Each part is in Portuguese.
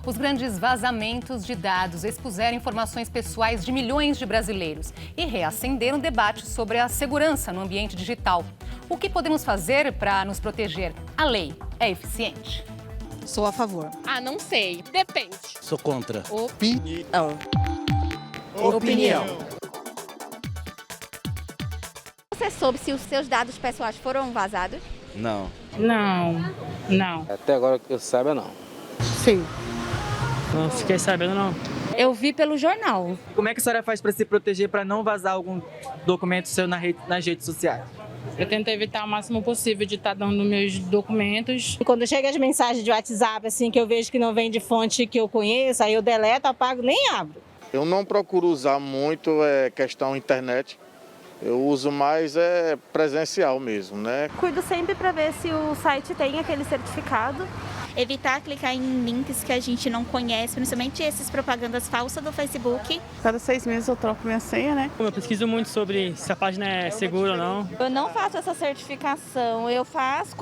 Os grandes vazamentos de dados expuseram informações pessoais de milhões de brasileiros e reacenderam debates sobre a segurança no ambiente digital. O que podemos fazer para nos proteger? A lei é eficiente? Sou a favor. Não sei. Depende. Sou contra. Opinião. Você soube se os seus dados pessoais foram vazados? Não. Não. Até agora que eu saiba, não. Sim. Não fiquei sabendo, não. Eu vi pelo jornal. Como é que a senhora faz para se proteger, para não vazar algum documento seu nas redes sociais? Eu tento evitar o máximo possível de estar dando meus documentos. Quando chega as mensagens de WhatsApp, assim, que eu vejo que não vem de fonte que eu conheço, aí eu deleto, apago, nem abro. Eu não procuro usar muito questão internet. Eu uso mais presencial mesmo, né? Cuido sempre para ver se o site tem aquele certificado. Evitar clicar em links que a gente não conhece, principalmente essas propagandas falsas do Facebook. Cada 6 meses eu troco minha senha, né? Eu pesquiso muito sobre se a página é segura ou não. Eu não faço essa certificação, eu faço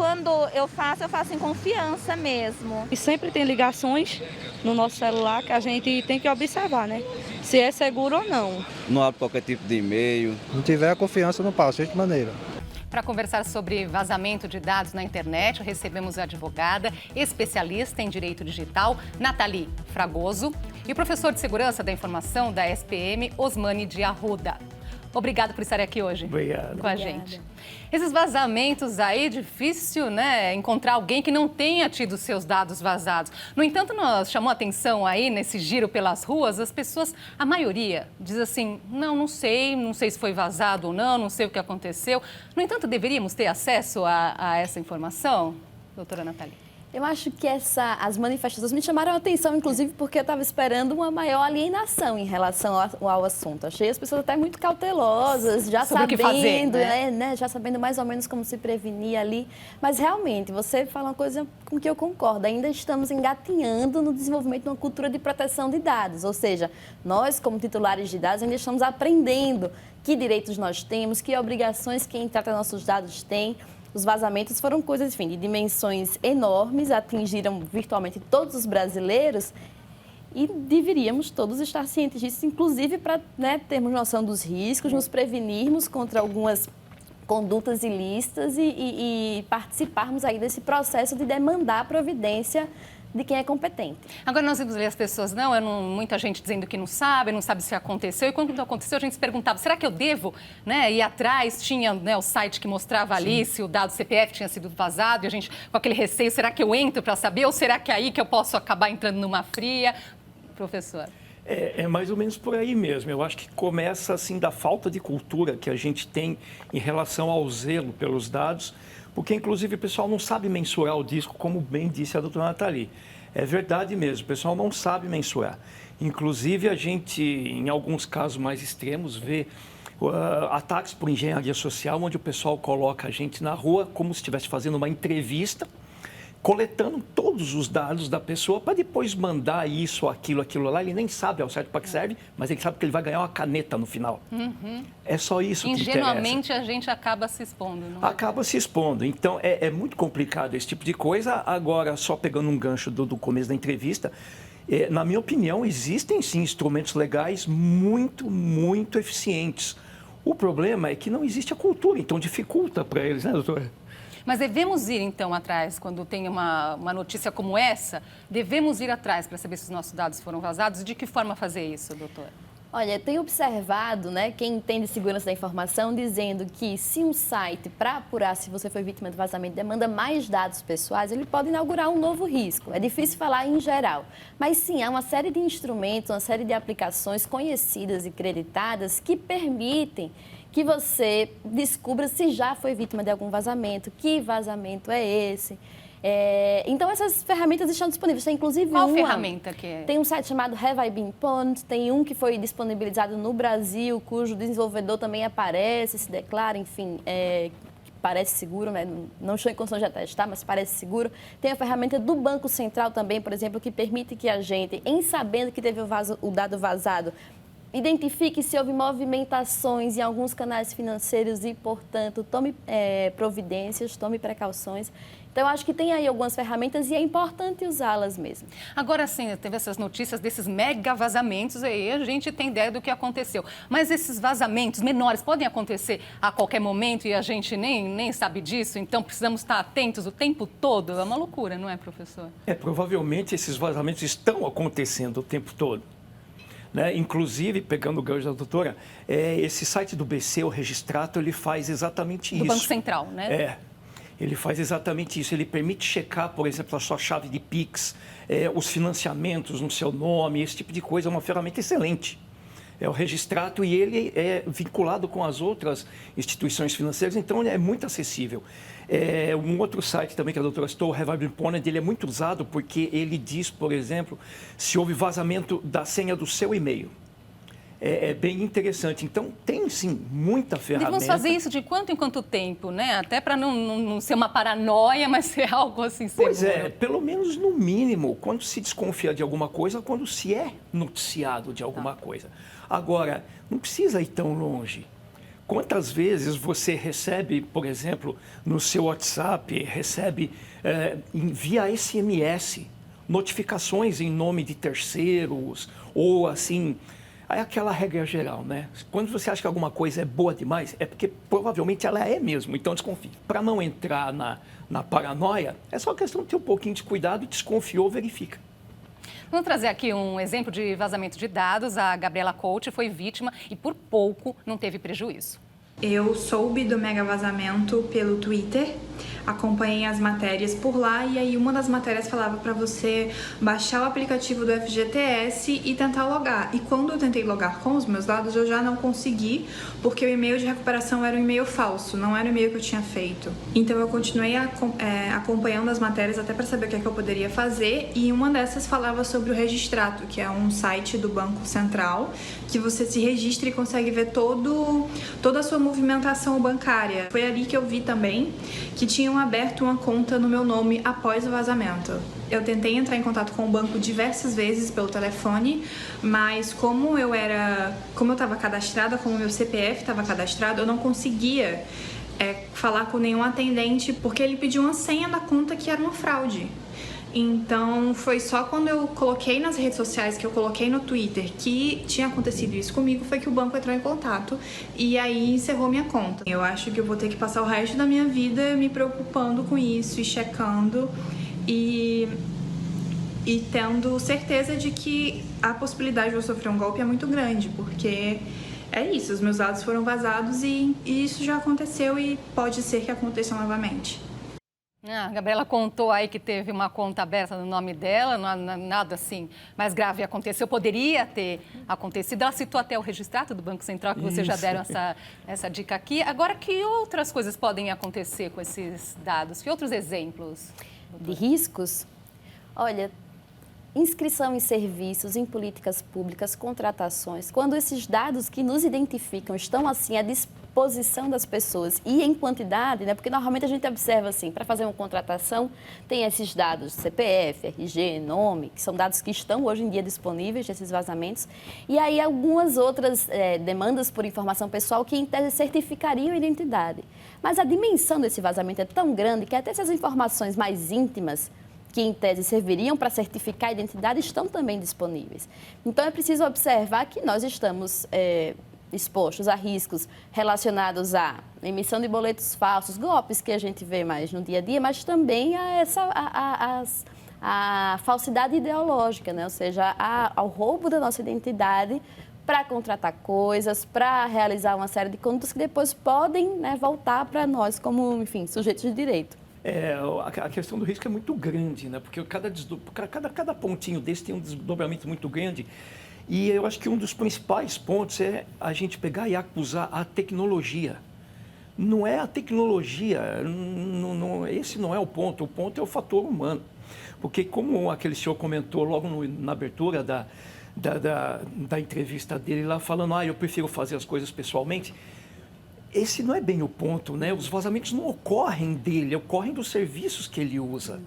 em confiança mesmo. E sempre tem ligações no nosso celular que a gente tem que observar, né? Se é seguro ou não. Não abro qualquer tipo de e-mail. Não tiver a confiança, não passo, de maneira. Para conversar sobre vazamento de dados na internet, recebemos a advogada, especialista em direito digital, Nathalie Fragoso, e o professor de segurança da informação da SPM, Osmani de Arruda. Obrigado por estar aqui hoje com a gente. Esses vazamentos aí, difícil, né? Encontrar alguém que não tenha tido seus dados vazados. No entanto, nós chamou a atenção aí nesse giro pelas ruas, as pessoas, a maioria, diz assim, não sei se foi vazado ou não sei o que aconteceu. No entanto, deveríamos ter acesso a essa informação, doutora Nathalie? Eu acho que as manifestações me chamaram a atenção, inclusive, porque eu estava esperando uma maior alienação em relação ao assunto. Achei as pessoas até muito cautelosas, já sobre sabendo, o que fazer, né? Já sabendo mais ou menos como se prevenir ali. Mas, realmente, você fala uma coisa com que eu concordo. Ainda estamos engatinhando no desenvolvimento de uma cultura de proteção de dados. Ou seja, nós, como titulares de dados, ainda estamos aprendendo que direitos nós temos, que obrigações quem trata nossos dados tem. Os vazamentos foram coisas, enfim, de dimensões enormes, atingiram virtualmente todos os brasileiros e deveríamos todos estar cientes disso, inclusive para termos noção dos riscos, nos prevenirmos contra algumas condutas ilícitas e participarmos aí desse processo de demandar providência de quem é competente. Agora nós vimos ler as pessoas, muita gente dizendo que não sabe se aconteceu. E quando aconteceu, a gente se perguntava, será que eu devo ir atrás? Tinha o site que mostrava ali se o dado CPF tinha sido vazado e a gente com aquele receio, será que eu entro para saber? Ou será que é aí que eu posso acabar entrando numa fria? Professor. É mais ou menos por aí mesmo. Eu acho que começa assim da falta de cultura que a gente tem em relação ao zelo pelos dados, porque inclusive o pessoal não sabe mensurar o risco, como bem disse a doutora Nathalie. É verdade mesmo, o pessoal não sabe mensurar. Inclusive a gente, em alguns casos mais extremos, vê ataques por engenharia social, onde o pessoal coloca a gente na rua como se estivesse fazendo uma entrevista, coletando todos os dados da pessoa para depois mandar isso, aquilo lá. Ele nem sabe ao certo para que serve, mas ele sabe que ele vai ganhar uma caneta no final. É só isso que interessa. Ingenuamente a gente acaba se expondo. Não é? Acaba se expondo. Então é muito complicado esse tipo de coisa. Agora, só pegando um gancho do começo da entrevista, na minha opinião, existem sim instrumentos legais muito, muito eficientes. O problema é que não existe a cultura, então dificulta para eles, né, doutora? Mas devemos ir, então, atrás, quando tem uma notícia como essa, devemos ir atrás para saber se os nossos dados foram vazados e de que forma fazer isso, doutora? Olha, tenho observado, quem entende segurança da informação, dizendo que se um site, para apurar se você foi vítima de vazamento, demanda mais dados pessoais, ele pode inaugurar um novo risco. É difícil falar em geral. Mas sim, há uma série de instrumentos, uma série de aplicações conhecidas e creditadas que permitem que você descubra se já foi vítima de algum vazamento, que vazamento é esse. Então, essas ferramentas estão disponíveis. Tem, inclusive, Qual ferramenta que é? Tem um site chamado Have I Been Pwned, tem um que foi disponibilizado no Brasil, cujo desenvolvedor também aparece, se declara, enfim, parece seguro, não estou em condição de atestar, mas parece seguro. Tem a ferramenta do Banco Central também, por exemplo, que permite que a gente, em sabendo que teve o dado vazado, identifique se houve movimentações em alguns canais financeiros e, portanto, tome providências, tome precauções. Então, eu acho que tem aí algumas ferramentas e é importante usá-las mesmo. Agora sim, teve essas notícias desses mega vazamentos, aí a gente tem ideia do que aconteceu. Mas esses vazamentos menores podem acontecer a qualquer momento e a gente nem sabe disso? Então, precisamos estar atentos o tempo todo? É uma loucura, não é, professor? Provavelmente esses vazamentos estão acontecendo o tempo todo. Né? Inclusive, pegando o gancho da doutora, esse site do BC, o Registrato, ele faz exatamente isso. Do Banco Central, né? Ele faz exatamente isso. Ele permite checar, por exemplo, a sua chave de Pix, os financiamentos no seu nome, esse tipo de coisa. É uma ferramenta excelente. É o Registrato e ele é vinculado com as outras instituições financeiras, então ele é muito acessível. Um outro site também que a doutora citou, o Revival Point, ele é muito usado porque ele diz, por exemplo, se houve vazamento da senha do seu e-mail. É bem interessante. Então, tem sim muita ferramenta. Devemos fazer isso de quanto em quanto tempo, né? Até para não ser uma paranoia, mas ser algo assim seguro. Pois pelo menos no mínimo, quando se desconfia de alguma coisa, quando se é noticiado de alguma coisa. Agora, não precisa ir tão longe. Quantas vezes você recebe, por exemplo, no seu WhatsApp, via SMS, notificações em nome de terceiros ou assim... É aquela regra geral, né? Quando você acha que alguma coisa é boa demais, é porque provavelmente ela é mesmo, então desconfie. Para não entrar na paranoia, é só questão de ter um pouquinho de cuidado, desconfiou, verifica. Vamos trazer aqui um exemplo de vazamento de dados. A Gabriela Couto foi vítima e por pouco não teve prejuízo. Eu soube do mega vazamento pelo Twitter, acompanhei as matérias por lá e aí uma das matérias falava para você baixar o aplicativo do FGTS e tentar logar. E quando eu tentei logar com os meus dados, eu já não consegui, porque o e-mail de recuperação era um e-mail falso, não era o e-mail que eu tinha feito. Então eu continuei acompanhando as matérias até para saber o que é que eu poderia fazer e uma dessas falava sobre o Registrato, que é um site do Banco Central, que você se registra e consegue ver toda a sua movimentação bancária. Foi ali que eu vi também que tinham aberto uma conta no meu nome após o vazamento. Eu tentei entrar em contato com o banco diversas vezes pelo telefone, mas como eu estava cadastrada, como o meu CPF estava cadastrado, eu não conseguia falar com nenhum atendente porque ele pediu uma senha da conta que era uma fraude. Então, foi só quando eu coloquei nas redes sociais, que eu coloquei no Twitter, que tinha acontecido isso comigo, foi que o banco entrou em contato e aí encerrou minha conta. Eu acho que eu vou ter que passar o resto da minha vida me preocupando com isso e checando e tendo certeza de que a possibilidade de eu sofrer um golpe é muito grande, porque é isso, os meus dados foram vazados e isso já aconteceu e pode ser que aconteça novamente. A Gabriela contou aí que teve uma conta aberta no nome dela, nada assim mais grave aconteceu, poderia ter acontecido. Ela citou até o Registrato do Banco Central, que vocês já deram essa dica aqui. Agora, que outras coisas podem acontecer com esses dados? Que outros exemplos? De riscos? Olha, inscrição em serviços, em políticas públicas, contratações. Quando esses dados que nos identificam estão assim à disposição das pessoas e em quantidade, né? Porque normalmente a gente observa assim, para fazer uma contratação, tem esses dados CPF, RG, nome, que são dados que estão hoje em dia disponíveis, esses vazamentos, e aí algumas outras demandas por informação pessoal que em tese certificariam a identidade. Mas a dimensão desse vazamento é tão grande que até essas informações mais íntimas, que em tese serviriam para certificar a identidade, estão também disponíveis. Então é preciso observar que nós estamos expostos a riscos relacionados à emissão de boletos falsos, golpes que a gente vê mais no dia a dia, mas também a falsidade ideológica, né? Ou seja, ao roubo da nossa identidade para contratar coisas, para realizar uma série de condutas que depois podem, né, voltar para nós como, enfim, sujeitos de direito. A questão do risco é muito grande, né? Porque cada pontinho desse tem um desdobramento muito grande. E eu acho que um dos principais pontos é a gente pegar e acusar a tecnologia. Não é a tecnologia, esse não é o ponto é o fator humano. Porque como aquele senhor comentou logo na abertura da entrevista dele lá, falando, eu prefiro fazer as coisas pessoalmente, esse não é bem o ponto, né? Os vazamentos não ocorrem dele, ocorrem dos serviços que ele usa.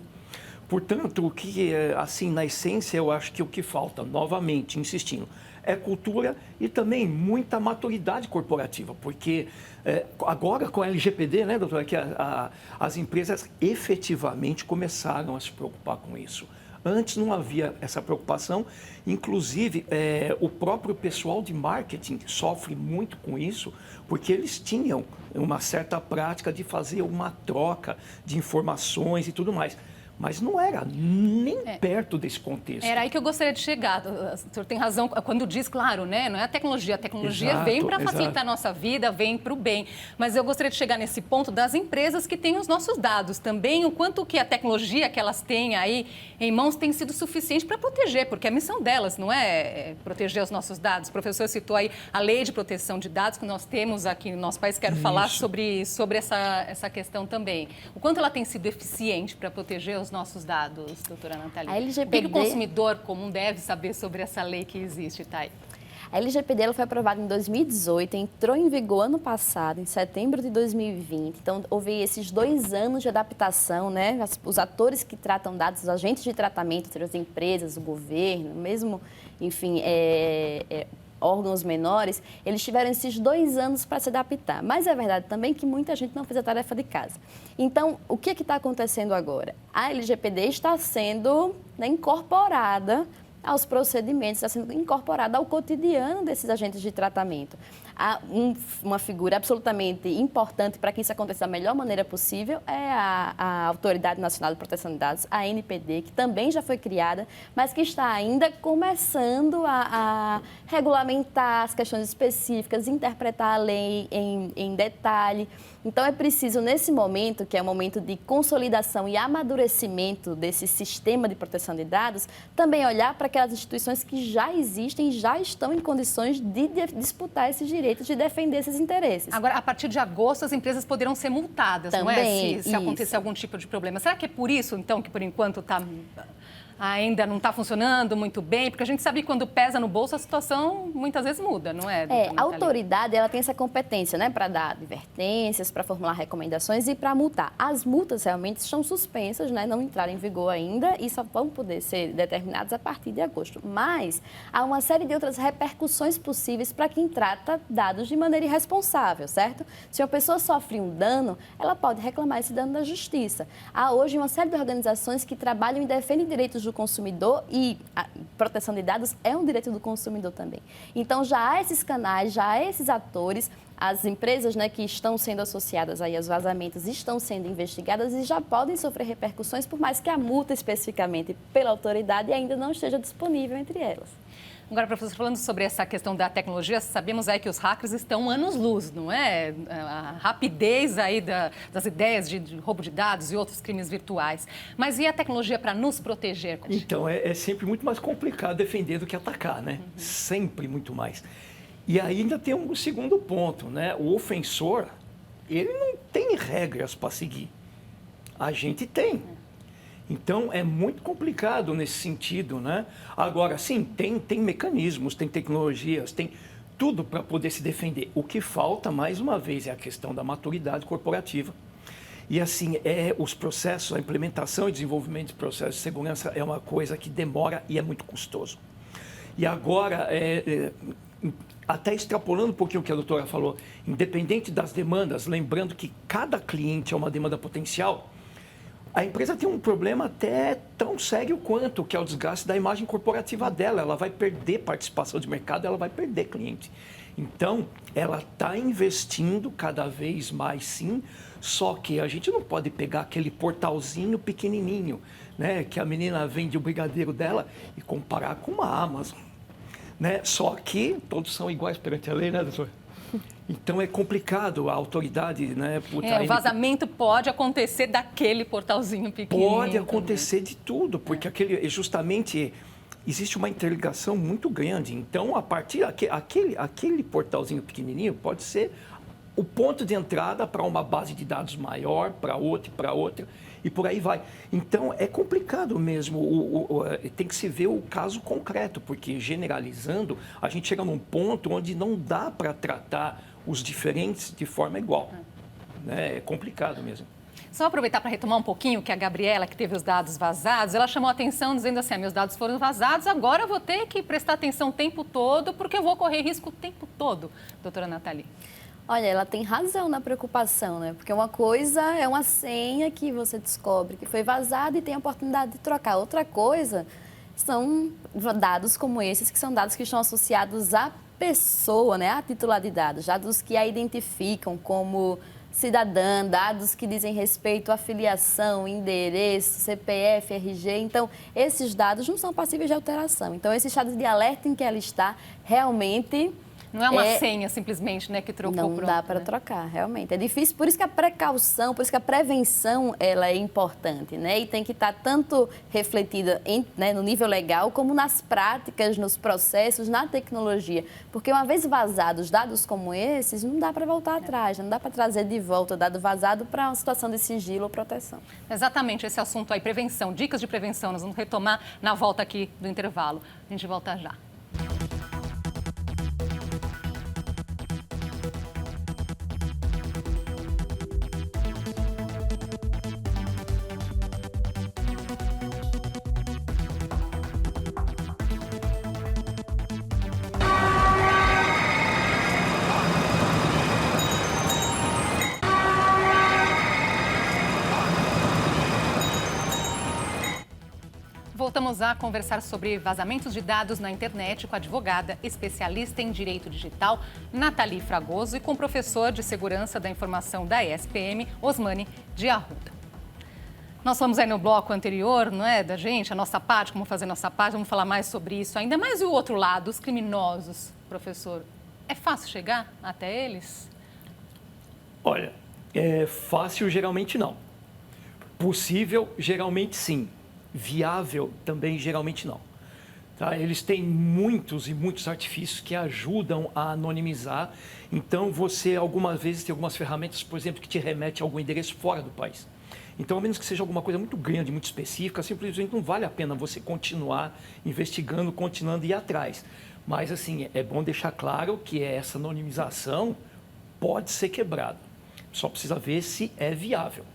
Portanto, o que, assim, na essência, eu acho que o que falta, novamente, insistindo, é cultura e também muita maturidade corporativa, porque agora com a LGPD, né, doutora, que as empresas efetivamente começaram a se preocupar com isso. Antes não havia essa preocupação, inclusive o próprio pessoal de marketing sofre muito com isso, porque eles tinham uma certa prática de fazer uma troca de informações e tudo mais. Mas não era nem perto desse contexto. Era aí que eu gostaria de chegar. O senhor tem razão quando diz, claro, né? Não é a tecnologia. A tecnologia Exato, vem para facilitar a nossa vida, vem para o bem. Mas eu gostaria de chegar nesse ponto das empresas que têm os nossos dados também, o quanto que a tecnologia que elas têm aí em mãos tem sido suficiente para proteger, porque a missão delas não é proteger os nossos dados. O professor citou aí a lei de proteção de dados que nós temos aqui no nosso país. Quero falar sobre essa questão também. O quanto ela tem sido eficiente para proteger os nossos dados, doutora Nathalie? A LGPD... O que o consumidor comum deve saber sobre essa lei que existe, Thay? A LGPD ela foi aprovada em 2018, entrou em vigor ano passado, em setembro de 2020. Então, houve esses 2 anos de adaptação, né? Os atores que tratam dados, os agentes de tratamento, as empresas, o governo, mesmo, enfim, órgãos menores, eles tiveram esses 2 anos para se adaptar. Mas é verdade também que muita gente não fez a tarefa de casa. Então, o que está acontecendo agora? A LGPD está sendo incorporada aos procedimentos, está sendo incorporada ao cotidiano desses agentes de tratamento. Há uma figura absolutamente importante para que isso aconteça da melhor maneira possível é a Autoridade Nacional de Proteção de Dados, a ANPD, que também já foi criada, mas que está ainda começando a regulamentar as questões específicas, interpretar a lei em detalhe. Então, é preciso, nesse momento, que é um momento de consolidação e amadurecimento desse sistema de proteção de dados, também olhar para aquelas instituições que já existem, já estão em condições de disputar esses direitos, de defender esses interesses. Agora, a partir de agosto, as empresas poderão ser multadas, também, não é? Se acontecer algum tipo de problema. Será que é por isso, então, que por enquanto ainda não está funcionando muito bem? Porque a gente sabe que quando pesa no bolso, a situação muitas vezes muda, não é? A autoridade ela tem essa competência, né, para dar advertências, para formular recomendações e para multar. As multas realmente estão suspensas, né, não entraram em vigor ainda e só vão poder ser determinadas a partir de agosto. Mas há uma série de outras repercussões possíveis para quem trata dados de maneira irresponsável, certo? Se uma pessoa sofre um dano, ela pode reclamar esse dano da justiça. Há hoje uma série de organizações que trabalham e defendem direitos do consumidor e a proteção de dados é um direito do consumidor também. Então, já há esses canais, já há esses atores, as empresas, né, que estão sendo associadas aí aos vazamentos estão sendo investigadas e já podem sofrer repercussões, por mais que a multa especificamente pela autoridade ainda não esteja disponível entre elas. Agora, professor, falando sobre essa questão da tecnologia, sabemos aí que os hackers estão anos-luz, não é? A rapidez aí das ideias de roubo de dados e outros crimes virtuais. Mas e a tecnologia para nos proteger? Então, é sempre muito mais complicado defender do que atacar, né? Sempre muito mais. E ainda tem um segundo ponto, né? O ofensor, ele não tem regras para seguir. A gente tem. Então, é muito complicado nesse sentido, né? Agora, sim, tem mecanismos, tem tecnologias, tem tudo para poder se defender. O que falta, mais uma vez, é a questão da maturidade corporativa. E, assim, os processos, a implementação e desenvolvimento de processos de segurança é uma coisa que demora e é muito custoso. E agora, até extrapolando um pouquinho o que a doutora falou, independente das demandas, lembrando que cada cliente é uma demanda potencial, a empresa tem um problema até tão sério quanto, que é o desgaste da imagem corporativa dela. Ela vai perder participação de mercado, ela vai perder cliente. Então, ela está investindo cada vez mais, sim, só que a gente não pode pegar aquele portalzinho pequenininho, né, que a menina vende o brigadeiro dela e comparar com uma Amazon, né? Só que todos são iguais perante a lei, né, doutor? Então, é complicado a autoridade, né? O vazamento pode acontecer daquele portalzinho pequenininho. Pode acontecer de tudo, porque justamente existe uma interligação muito grande. Então, a partir aquele portalzinho pequenininho pode ser o ponto de entrada para uma base de dados maior, para outra, e por aí vai. Então, é complicado mesmo, tem que se ver o caso concreto, porque generalizando, a gente chega num ponto onde não dá para tratar os diferentes de forma igual. É complicado mesmo. Só aproveitar para retomar um pouquinho que a Gabriela, que teve os dados vazados, ela chamou a atenção dizendo assim, meus dados foram vazados, agora eu vou ter que prestar atenção o tempo todo, porque eu vou correr risco o tempo todo, doutora Nathalie. Olha, ela tem razão na preocupação, né? Porque uma coisa é uma senha que você descobre que foi vazada e tem a oportunidade de trocar. Outra coisa são dados como esses, que são dados que estão associados à pessoa, né? À titular de dados, dados que a identificam como cidadã, dados que dizem respeito à filiação, endereço, CPF, RG. Então, esses dados não são passíveis de alteração. Então, esse estado de alerta em que ela está realmente... Não é uma senha simplesmente, né, que trocou. Não dá para trocar, realmente. É difícil, por isso que a precaução, por isso que a prevenção, ela é importante, né? E tem que estar tanto refletida no nível legal, como nas práticas, nos processos, na tecnologia. Porque uma vez vazados dados como esses, não dá para voltar atrás, não dá para trazer de volta o dado vazado para uma situação de sigilo ou proteção. Exatamente, esse assunto aí, prevenção, dicas de prevenção, nós vamos retomar na volta aqui do intervalo. A gente volta já. Voltamos a conversar sobre vazamentos de dados na internet com a advogada especialista em direito digital, Nathalie Fragoso, e com o professor de segurança da informação da ESPM, Osmani de Arruda. Nós falamos aí no bloco anterior, não é, da gente, a nossa parte, como fazer a nossa parte, vamos falar mais sobre isso ainda. Mas e o outro lado, os criminosos, professor? É fácil chegar até eles? Olha, é fácil geralmente não. Possível, geralmente sim. Viável também geralmente não. Tá? Eles têm muitos e muitos artifícios que ajudam a anonimizar. Então, você algumas vezes tem algumas ferramentas, por exemplo, que te remete a algum endereço fora do país. Então, a menos que seja alguma coisa muito grande, muito específica, simplesmente não vale a pena você continuar investigando, continuando a ir atrás. Mas, assim, é bom deixar claro que essa anonimização pode ser quebrada. Só precisa ver se é viável.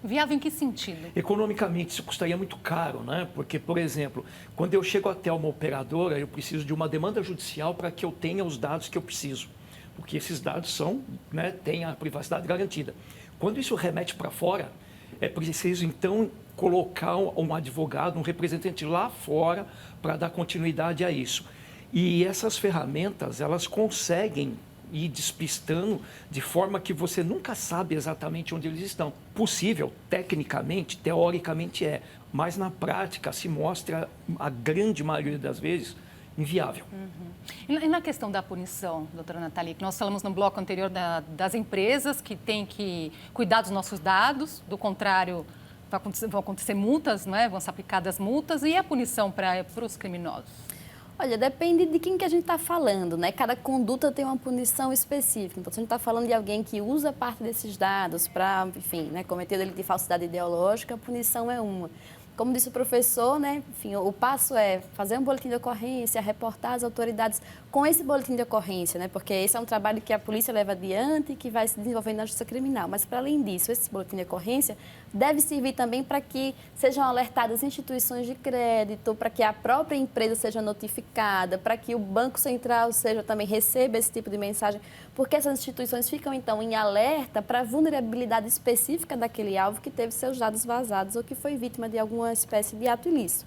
Viável em que sentido? Economicamente, isso custaria muito caro, né? Porque, por exemplo, quando eu chego até uma operadora, eu preciso de uma demanda judicial para que eu tenha os dados que eu preciso. Porque esses dados são, né, têm a privacidade garantida. Quando isso remete para fora, é preciso, então, colocar um advogado, um representante lá fora para dar continuidade a isso. E essas ferramentas, elas conseguem ir despistando de forma que você nunca sabe exatamente onde eles estão. Possível, tecnicamente, teoricamente é, mas na prática se mostra, a grande maioria das vezes, inviável. E na questão da punição, doutora Nathalie, que nós falamos no bloco anterior das empresas que têm que cuidar dos nossos dados, do contrário, vão acontecer multas, não é? Vão ser aplicadas multas, e a punição para os criminosos? Olha, depende de quem que a gente está falando, né? Cada conduta tem uma punição específica. Então, se a gente está falando de alguém que usa parte desses dados para, enfim, né, cometer delito de falsidade ideológica, a punição é uma. Como disse o professor, né, enfim, o passo é fazer um boletim de ocorrência, reportar as autoridades com esse boletim de ocorrência, né, porque esse é um trabalho que a polícia leva adiante e que vai se desenvolvendo na justiça criminal. Mas, para além disso, esse boletim de ocorrência deve servir também para que sejam alertadas instituições de crédito, para que a própria empresa seja notificada, para que o Banco Central também receba esse tipo de mensagem, porque essas instituições ficam, então, em alerta para a vulnerabilidade específica daquele alvo que teve seus dados vazados ou que foi vítima de alguma espécie de ato ilícito.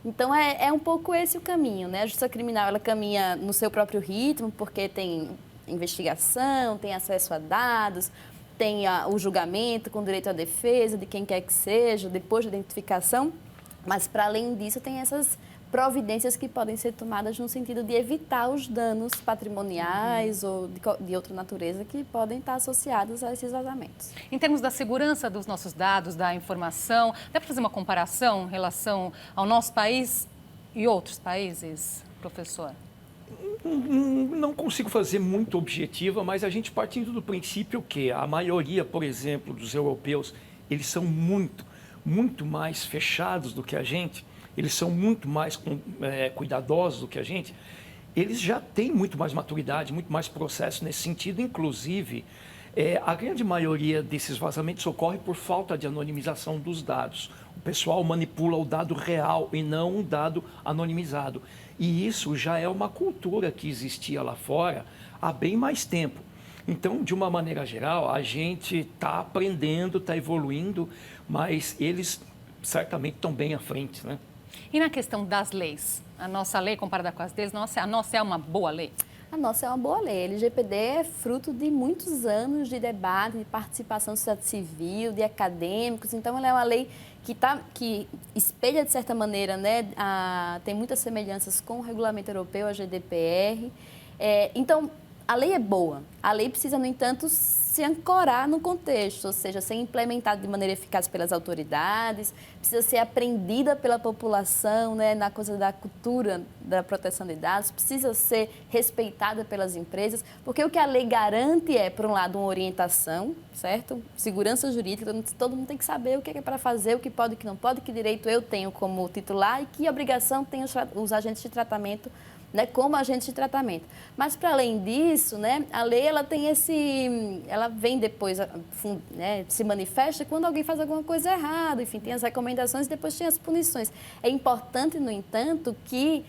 Então, é um pouco esse o caminho, né? A justiça criminal, ela caminha no seu próprio ritmo, porque tem investigação, tem acesso a dados, tem o julgamento com direito à defesa de quem quer que seja, depois da identificação, mas, para além disso, tem essas providências que podem ser tomadas no sentido de evitar os danos patrimoniais ou de outra natureza que podem estar associados a esses vazamentos. Em termos da segurança dos nossos dados, da informação, dá para fazer uma comparação em relação ao nosso país e outros países, professor? Não consigo fazer muito objetiva, mas a gente partindo do princípio que a maioria, por exemplo, dos europeus, eles são muito mais fechados do que a gente, eles são muito mais cuidadosos do que a gente, eles já têm muito mais maturidade, muito mais processo nesse sentido, inclusive A grande maioria desses vazamentos ocorre por falta de anonimização dos dados. O pessoal manipula o dado real e não um dado anonimizado. E isso já é uma cultura que existia lá fora há bem mais tempo. Então, de uma maneira geral, a gente está aprendendo, está evoluindo, mas eles certamente estão bem à frente, né? E na questão das leis? A nossa lei comparada com as deles, a nossa é uma boa lei? A nossa é uma boa lei. A LGPD é fruto de muitos anos de debate, de participação da sociedade civil, de acadêmicos. Então, ela é uma lei que espelha, de certa maneira, né, tem muitas semelhanças com o regulamento europeu, a GDPR. Então, a lei é boa. A lei precisa, no entanto, se ancorar no contexto, ou seja, ser implementada de maneira eficaz pelas autoridades, precisa ser aprendida pela população, né, na coisa da cultura da proteção de dados, precisa ser respeitada pelas empresas, porque o que a lei garante é, por um lado, uma orientação, certo? Segurança jurídica, todo mundo tem que saber o que é para fazer, o que pode, o que não pode, que direito eu tenho como titular e que obrigação tem os agentes de tratamento, né, como agente de tratamento. Mas, para além disso, né, a lei ela tem ela vem depois, né, se manifesta quando alguém faz alguma coisa errada, enfim, tem as recomendações e depois tem as punições. É importante, no entanto, que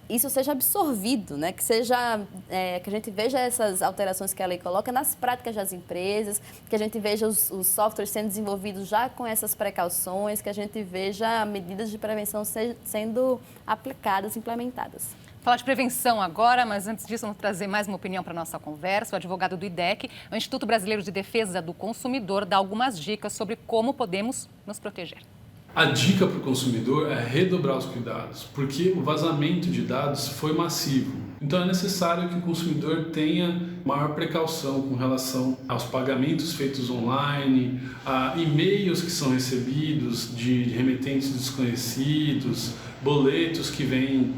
isso seja absorvido, né, que a gente veja essas alterações que a lei coloca nas práticas das empresas, que a gente veja os softwares sendo desenvolvidos já com essas precauções, que a gente veja medidas de prevenção sendo aplicadas, implementadas. Falar de prevenção agora, mas antes disso, vamos trazer mais uma opinião para a nossa conversa. O advogado do IDEC, o Instituto Brasileiro de Defesa do Consumidor, dá algumas dicas sobre como podemos nos proteger. A dica para o consumidor é redobrar os cuidados, porque o vazamento de dados foi massivo. Então é necessário que o consumidor tenha maior precaução com relação aos pagamentos feitos online, a e-mails que são recebidos de remetentes desconhecidos, boletos que vêm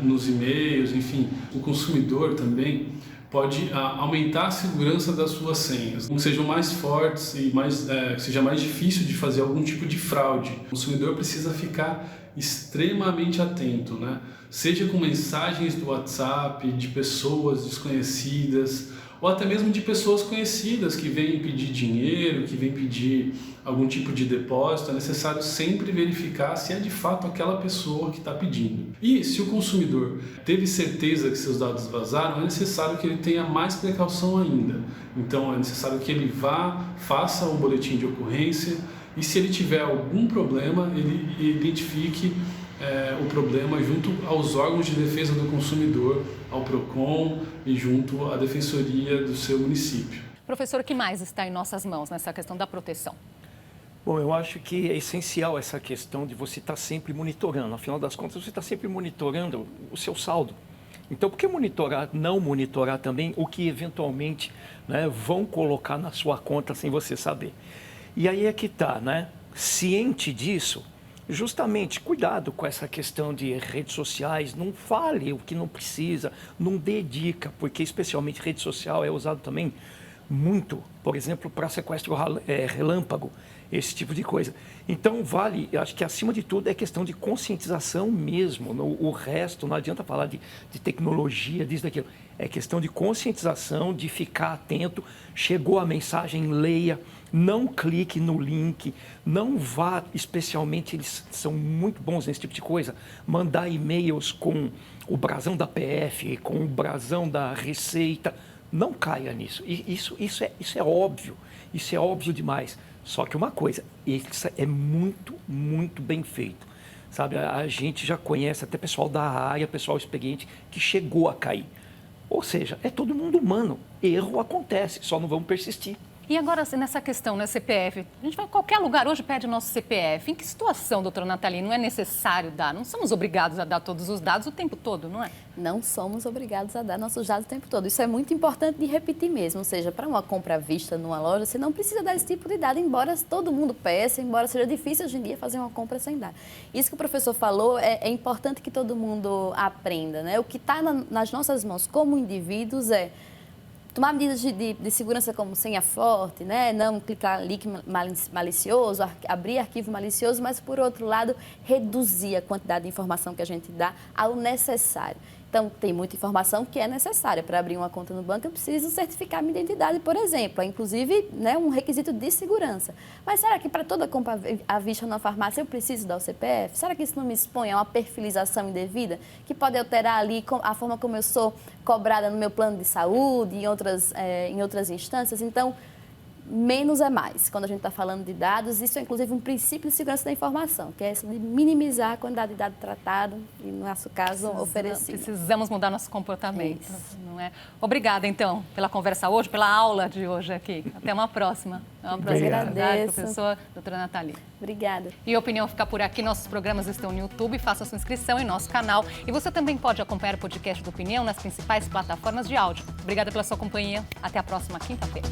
nos e-mails, enfim. O consumidor também pode aumentar a segurança das suas senhas, que sejam mais fortes e que seja mais difícil de fazer algum tipo de fraude. O consumidor precisa ficar extremamente atento, né? Seja com mensagens do WhatsApp, de pessoas desconhecidas, ou até mesmo de pessoas conhecidas que vêm pedir dinheiro, que vêm pedir algum tipo de depósito. É necessário sempre verificar se é de fato aquela pessoa que está pedindo. E se o consumidor teve certeza que seus dados vazaram, é necessário que ele tenha mais precaução ainda. Então é necessário que ele faça o boletim de ocorrência e, se ele tiver algum problema, ele identifique o problema junto aos órgãos de defesa do consumidor, ao PROCON e junto à defensoria do seu município. Professor, o que mais está em nossas mãos nessa questão da proteção? Bom, eu acho que é essencial essa questão de você estar sempre monitorando. Afinal das contas, você está sempre monitorando o seu saldo. Então, por que não monitorar também o que eventualmente, né, vão colocar na sua conta sem você saber? E aí é que está, né? Ciente disso, justamente, cuidado com essa questão de redes sociais, não fale o que não precisa, não dê dica, porque especialmente rede social é usado também muito, por exemplo, para sequestro relâmpago, esse tipo de coisa. Então, acho que acima de tudo é questão de conscientização mesmo. O resto, não adianta falar de tecnologia, disso, daquilo. É questão de conscientização, de ficar atento. Chegou a mensagem, leia, não clique no link, não vá, especialmente, eles são muito bons nesse tipo de coisa, mandar e-mails com o brasão da PF, com o brasão da Receita. Não caia nisso. Isso é óbvio. Isso é óbvio demais. Só que uma coisa, isso é muito, muito bem feito. Sabe, a gente já conhece até pessoal da área, pessoal experiente, que chegou a cair. Ou seja, é todo mundo humano. Erro acontece, só não vamos persistir. E agora, nessa questão, né, CPF, a gente vai em qualquer lugar, hoje pede o nosso CPF. Em que situação, doutora Nathalie, não é necessário dar? Não somos obrigados a dar todos os dados o tempo todo, não é? Não somos obrigados a dar nossos dados o tempo todo. Isso é muito importante de repetir mesmo. Ou seja, para uma compra à vista numa loja, você não precisa dar esse tipo de dado, embora todo mundo peça, embora seja difícil hoje em dia fazer uma compra sem dar. Isso que o professor falou é importante que todo mundo aprenda, né? O que está nas nossas mãos como indivíduos é tomar medidas de segurança como senha forte, né? Não clicar link malicioso, abrir arquivo malicioso, mas, por outro lado, reduzir a quantidade de informação que a gente dá ao necessário. Então, tem muita informação que é necessária. Para abrir uma conta no banco, eu preciso certificar minha identidade, por exemplo. É, inclusive, né, um requisito de segurança. Mas será que para toda compra à vista na farmácia eu preciso dar o CPF? Será que isso não me expõe a uma perfilização indevida que pode alterar ali a forma como eu sou cobrada no meu plano de saúde, em outras instâncias? Então, menos é mais. Quando a gente está falando de dados, isso é inclusive um princípio de segurança da informação, que é esse de minimizar a quantidade de dado tratado e, no nosso caso, oferecido. Precisamos mudar nosso comportamento, não é? Obrigada, então, pela conversa hoje, pela aula de hoje aqui. Até uma próxima. Agradeço. Professora doutora Nathalie. Obrigada. E a Opinião fica por aqui. Nossos programas estão no YouTube. Faça sua inscrição em nosso canal. E você também pode acompanhar o podcast do Opinião nas principais plataformas de áudio. Obrigada pela sua companhia. Até a próxima quinta-feira.